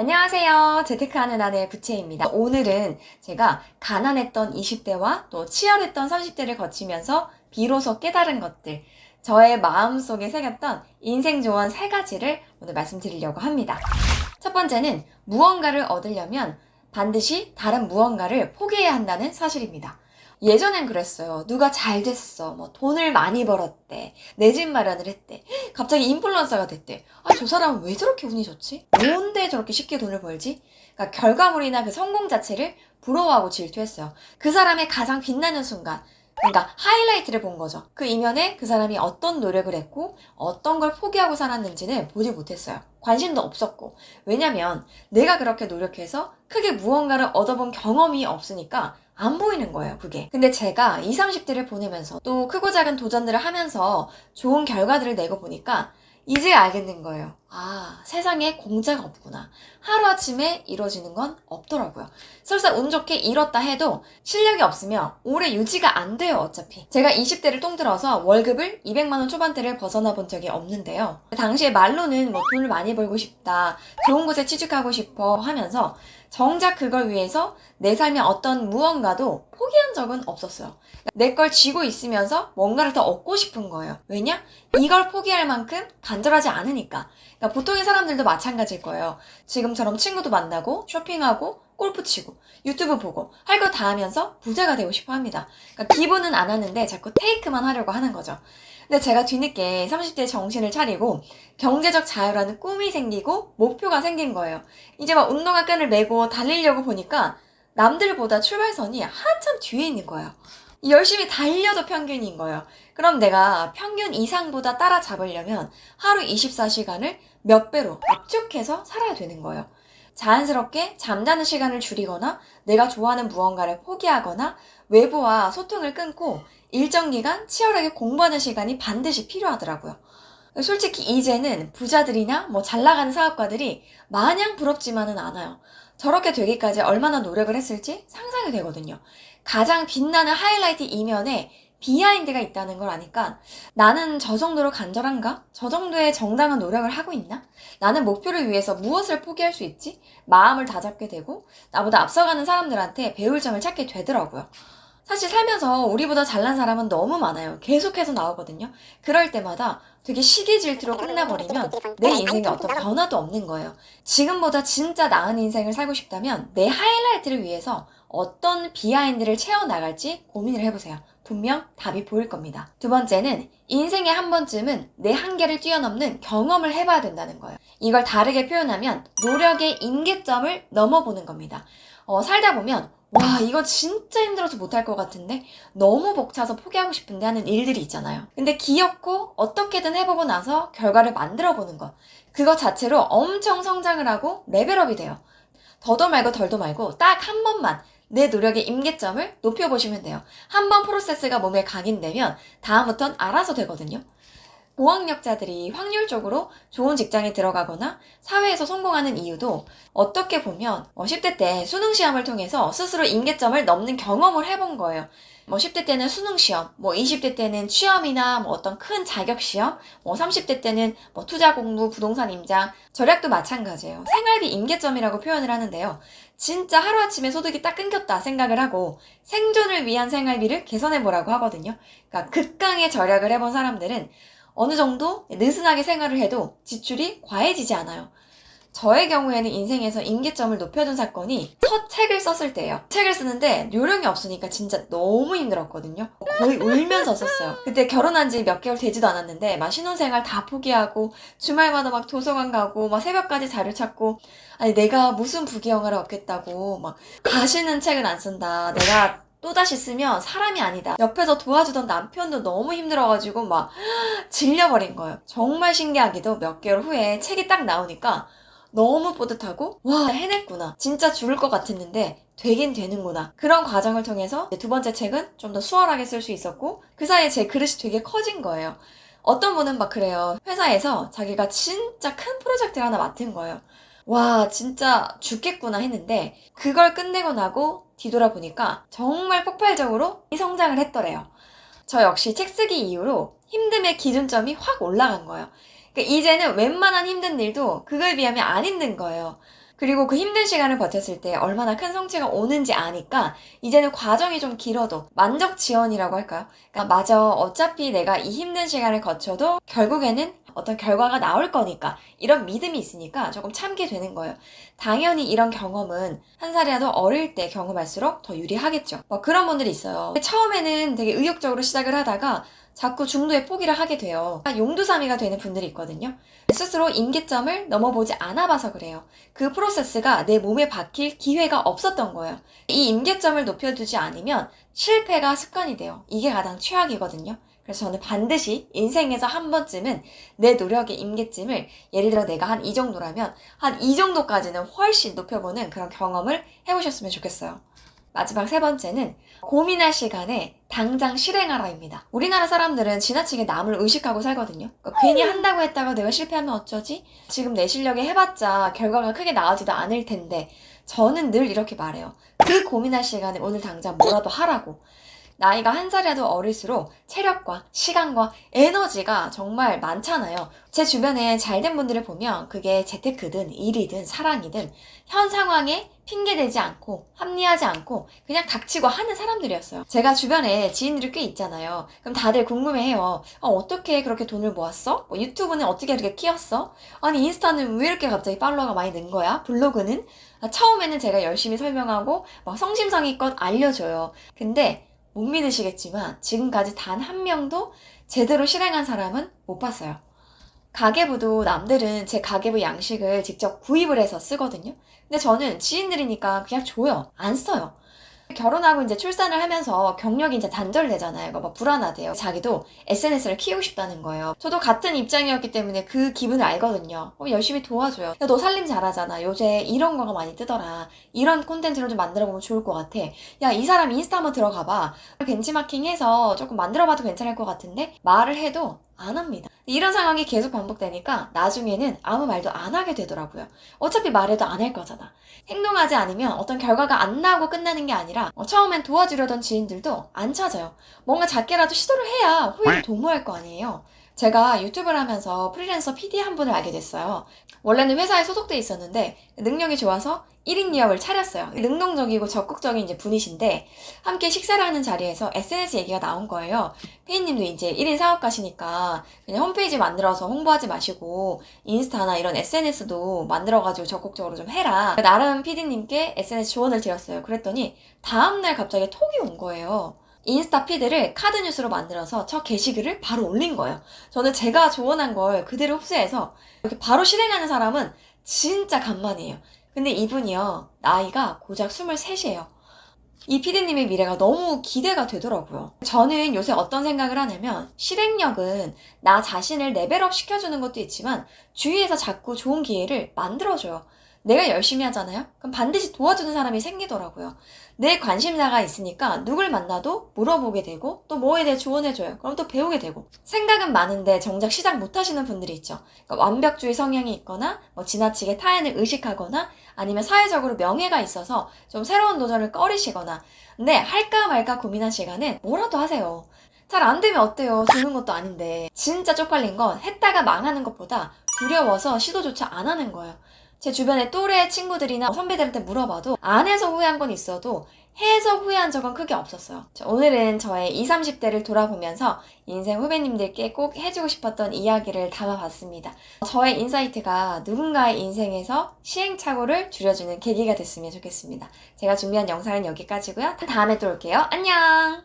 안녕하세요. 재테크하는 아내 부채입니다. 오늘은 제가 가난했던 20대와 또 치열했던 30대를 거치면서 비로소 깨달은 것들, 저의 마음속에 새겼던 인생 조언 3가지를 오늘 말씀드리려고 합니다. 첫 번째는 무언가를 얻으려면 반드시 다른 무언가를 포기해야 한다는 사실입니다. 예전엔 그랬어요. 누가 잘 됐어. 뭐 돈을 많이 벌었대. 내 집 마련을 했대. 갑자기 인플루언서가 됐대. 아, 저 사람은 왜 저렇게 운이 좋지? 뭔데 저렇게 쉽게 돈을 벌지? 그러니까 결과물이나 그 성공 자체를 부러워하고 질투했어요. 그 사람의 가장 빛나는 순간, 그러니까 하이라이트를 본 거죠. 그 이면에 그 사람이 어떤 노력을 했고 어떤 걸 포기하고 살았는지는 보지 못했어요. 관심도 없었고. 왜냐면 내가 그렇게 노력해서 크게 무언가를 얻어본 경험이 없으니까 안 보이는 거예요, 그게. 근데 제가 20, 30대를 보내면서 또 크고 작은 도전들을 하면서 좋은 결과들을 내고 보니까 이제 알겠는 거예요. 아, 세상에 공짜가 없구나. 하루아침에 이루어지는 건 없더라고요. 설사 운 좋게 이뤘다 해도 실력이 없으면 오래 유지가 안 돼요, 어차피. 제가 20대를 통틀어서 월급을 200만 원 초반대를 벗어나 본 적이 없는데요. 당시에 말로는 뭐 돈을 많이 벌고 싶다, 좋은 곳에 취직하고 싶어 하면서 정작 그걸 위해서 내 삶의 어떤 무언가도 포기한 적은 없었어요. 내 걸 쥐고 있으면서 뭔가를 더 얻고 싶은 거예요. 왜냐? 이걸 포기할 만큼 간절하지 않으니까. 그러니까 보통의 사람들도 마찬가지일 거예요. 지금처럼 친구도 만나고 쇼핑하고 골프 치고 유튜브 보고 할 거 다 하면서 부자가 되고 싶어 합니다. 그러니까 기본은 안 하는데 자꾸 테이크만 하려고 하는 거죠. 근데 제가 뒤늦게 30대에 정신을 차리고 경제적 자유라는 꿈이 생기고 목표가 생긴 거예요. 이제 막 운동화 끈을 메고 달리려고 보니까 남들보다 출발선이 한참 뒤에 있는 거예요. 열심히 달려도 평균인 거예요. 그럼 내가 평균 이상보다 따라잡으려면 하루 24시간을 몇 배로 압축해서 살아야 되는 거예요. 자연스럽게 잠자는 시간을 줄이거나 내가 좋아하는 무언가를 포기하거나 외부와 소통을 끊고 일정 기간 치열하게 공부하는 시간이 반드시 필요하더라고요. 솔직히 이제는 부자들이나 뭐 잘 나가는 사업가들이 마냥 부럽지만은 않아요. 저렇게 되기까지 얼마나 노력을 했을지 상상이 되거든요. 가장 빛나는 하이라이트 이면에 비하인드가 있다는 걸 아니까 나는 저 정도로 간절한가? 저 정도의 정당한 노력을 하고 있나? 나는 목표를 위해서 무엇을 포기할 수 있지? 마음을 다잡게 되고 나보다 앞서가는 사람들한테 배울 점을 찾게 되더라고요. 사실 살면서 우리보다 잘난 사람은 너무 많아요. 계속해서 나오거든요. 그럴 때마다 되게 시기 질투로 끝나버리면 내 인생에 어떤 변화도 없는 거예요. 지금보다 진짜 나은 인생을 살고 싶다면 내 하이라이트를 위해서 어떤 비하인드를 채워나갈지 고민을 해보세요. 분명 답이 보일 겁니다. 두 번째는 인생에 한 번쯤은 내 한계를 뛰어넘는 경험을 해봐야 된다는 거예요. 이걸 다르게 표현하면 노력의 임계점을 넘어보는 겁니다. 살다 보면 와, 이거 진짜 힘들어서 못할 것 같은데 너무 벅차서 포기하고 싶은데 하는 일들이 있잖아요. 근데 귀엽고 어떻게든 해보고 나서 결과를 만들어보는 것, 그것 자체로 엄청 성장을 하고 레벨업이 돼요. 더도 말고 덜도 말고 딱 한 번만 내 노력의 임계점을 높여보시면 돼요. 한 번 프로세스가 몸에 각인되면 다음부턴 알아서 되거든요. 고학력자들이 확률적으로 좋은 직장에 들어가거나 사회에서 성공하는 이유도 어떻게 보면 10대 때 수능 시험을 통해서 스스로 임계점을 넘는 경험을 해본 거예요. 10대 때는 수능 시험, 20대 때는 취업이나 어떤 큰 자격 시험, 30대 때는 투자 공부, 부동산 임장, 절약도 마찬가지예요. 생활비 임계점이라고 표현을 하는데요. 진짜 하루아침에 소득이 딱 끊겼다 생각을 하고 생존을 위한 생활비를 개선해보라고 하거든요. 그러니까 극강의 절약을 해본 사람들은 어느 정도 느슨하게 생활을 해도 지출이 과해지지 않아요. 저의 경우에는 인생에서 임계점을 높여준 사건이 첫 책을 썼을 때예요. 책을 쓰는데 요령이 없으니까 진짜 너무 힘들었거든요. 거의 울면서 썼어요. 그때 결혼한 지 몇 개월 되지도 않았는데 막 신혼생활 다 포기하고 주말마다 막 도서관 가고 막 새벽까지 자료 찾고 아니 내가 무슨 부귀영화를 얻겠다고 막 다시는 책을 안 쓴다. 내가 또다시 쓰면 사람이 아니다. 옆에서 도와주던 남편도 너무 힘들어가지고 막 질려버린 거예요. 정말 신기하게도 몇 개월 후에 책이 딱 나오니까 너무 뿌듯하고 와 해냈구나. 진짜 죽을 것 같았는데 되긴 되는구나. 그런 과정을 통해서 두 번째 책은 좀 더 수월하게 쓸 수 있었고 그 사이에 제 그릇이 되게 커진 거예요. 어떤 분은 막 그래요. 회사에서 자기가 진짜 큰 프로젝트를 하나 맡은 거예요. 와 진짜 죽겠구나 했는데 그걸 끝내고 나고 뒤돌아보니까 정말 폭발적으로 성장을 했더래요. 저 역시 책 쓰기 이후로 힘듦의 기준점이 확 올라간 거예요. 그러니까 이제는 웬만한 힘든 일도 그거에 비하면 안 힘든 거예요. 그리고 그 힘든 시간을 버텼을 때 얼마나 큰 성취가 오는지 아니까 이제는 과정이 좀 길어도 만족지원이라고 할까요? 그러니까 맞아, 어차피 내가 이 힘든 시간을 거쳐도 결국에는 어떤 결과가 나올 거니까 이런 믿음이 있으니까 조금 참게 되는 거예요. 당연히 이런 경험은 한 살이라도 어릴 때 경험할수록 더 유리하겠죠. 뭐 그런 분들이 있어요. 처음에는 되게 의욕적으로 시작을 하다가 자꾸 중도에 포기를 하게 돼요. 용두사미가 되는 분들이 있거든요. 스스로 임계점을 넘어보지 않아봐서 그래요. 그 프로세스가 내 몸에 박힐 기회가 없었던 거예요. 이 임계점을 높여두지 않으면 실패가 습관이 돼요. 이게 가장 최악이거든요. 그래서 저는 반드시 인생에서 한 번쯤은 내 노력의 임계점을, 예를 들어 내가 한 이 정도라면 한 이 정도까지는 훨씬 높여보는 그런 경험을 해보셨으면 좋겠어요. 마지막 세 번째는 고민할 시간에 당장 실행하라입니다. 우리나라 사람들은 지나치게 남을 의식하고 살거든요. 그러니까 괜히 한다고 했다가 내가 실패하면 어쩌지? 지금 내 실력에 해봤자 결과가 크게 나오지도 않을 텐데, 저는 늘 이렇게 말해요. 그 고민할 시간에 오늘 당장 뭐라도 하라고. 나이가 한 살이라도 어릴수록 체력과 시간과 에너지가 정말 많잖아요. 제 주변에 잘된 분들을 보면 그게 재테크든 일이든 사랑이든 현 상황에 핑계대지 않고 합리하지 않고 그냥 닥치고 하는 사람들이었어요. 제가 주변에 지인들이 꽤 있잖아요. 그럼 다들 궁금해해요. 어떻게 그렇게 돈을 모았어? 유튜브는 어떻게 이렇게 키웠어? 아니 인스타는 왜 이렇게 갑자기 팔로워가 많이 는 거야? 블로그는? 처음에는 제가 열심히 설명하고 막 성심성의껏 알려줘요. 근데 못 믿으시겠지만 지금까지 단 한 명도 제대로 실행한 사람은 못 봤어요. 가계부도 남들은 제 가계부 양식을 직접 구입을 해서 쓰거든요. 근데 저는 지인들이니까 그냥 줘요. 안 써요. 결혼하고 이제 출산을 하면서 경력이 이제 단절되잖아요. 막 불안하대요. 자기도 SNS를 키우고 싶다는 거예요. 저도 같은 입장이었기 때문에 그 기분을 알거든요. 열심히 도와줘요. 야, 너 살림 잘하잖아. 요새 이런 거가 많이 뜨더라. 이런 콘텐츠를 좀 만들어보면 좋을 것 같아. 야, 이 사람 인스타 한번 들어가봐. 벤치마킹해서 조금 만들어봐도 괜찮을 것 같은데 말을 해도 안 합니다. 이런 상황이 계속 반복되니까 나중에는 아무 말도 안 하게 되더라고요. 어차피 말해도 안 할 거잖아. 행동하지 않으면 어떤 결과가 안 나오고 끝나는 게 아니라 처음엔 도와주려던 지인들도 안 찾아요. 뭔가 작게라도 시도를 해야 후회를 도모할 거 아니에요. 제가 유튜브를 하면서 프리랜서 PD 한 분을 알게 됐어요. 원래는 회사에 소속돼 있었는데 능력이 좋아서 1인 기업을 차렸어요. 능동적이고 적극적인 이제 분이신데 함께 식사를 하는 자리에서 SNS 얘기가 나온 거예요. 피디님도 이제 1인 사업가시니까 그냥 홈페이지 만들어서 홍보하지 마시고 인스타나 이런 SNS도 만들어가지고 적극적으로 좀 해라. 나름 피디님께 SNS 조언을 드렸어요. 그랬더니 다음날 갑자기 톡이 온 거예요. 인스타 피드를 카드 뉴스로 만들어서 저 게시글을 바로 올린 거예요. 저는 제가 조언한 걸 그대로 흡수해서 이렇게 바로 실행하는 사람은 진짜 간만이에요. 근데 이분이요, 나이가 고작 23이에요. 이 피디님의 미래가 너무 기대가 되더라고요. 저는 요새 어떤 생각을 하냐면 실행력은 나 자신을 레벨업 시켜주는 것도 있지만 주위에서 자꾸 좋은 기회를 만들어줘요. 내가 열심히 하잖아요? 그럼 반드시 도와주는 사람이 생기더라고요. 내 관심사가 있으니까 누굴 만나도 물어보게 되고 또 뭐에 대해 조언해줘요. 그럼 또 배우게 되고. 생각은 많은데 정작 시작 못하시는 분들이 있죠. 그러니까 완벽주의 성향이 있거나 지나치게 타인을 의식하거나 아니면 사회적으로 명예가 있어서 좀 새로운 도전을 꺼리시거나. 근데 할까 말까 고민한 시간에 뭐라도 하세요. 잘 안 되면 어때요? 죽는 것도 아닌데. 진짜 쪽팔린 건 했다가 망하는 것보다 두려워서 시도조차 안 하는 거예요. 제 주변에 또래 친구들이나 선배들한테 물어봐도 안 해서 후회한 건 있어도 해서 후회한 적은 크게 없었어요. 오늘은 저의 20, 30대를 돌아보면서 인생 후배님들께 꼭 해주고 싶었던 이야기를 담아봤습니다. 저의 인사이트가 누군가의 인생에서 시행착오를 줄여주는 계기가 됐으면 좋겠습니다. 제가 준비한 영상은 여기까지고요. 다음에 또 올게요. 안녕!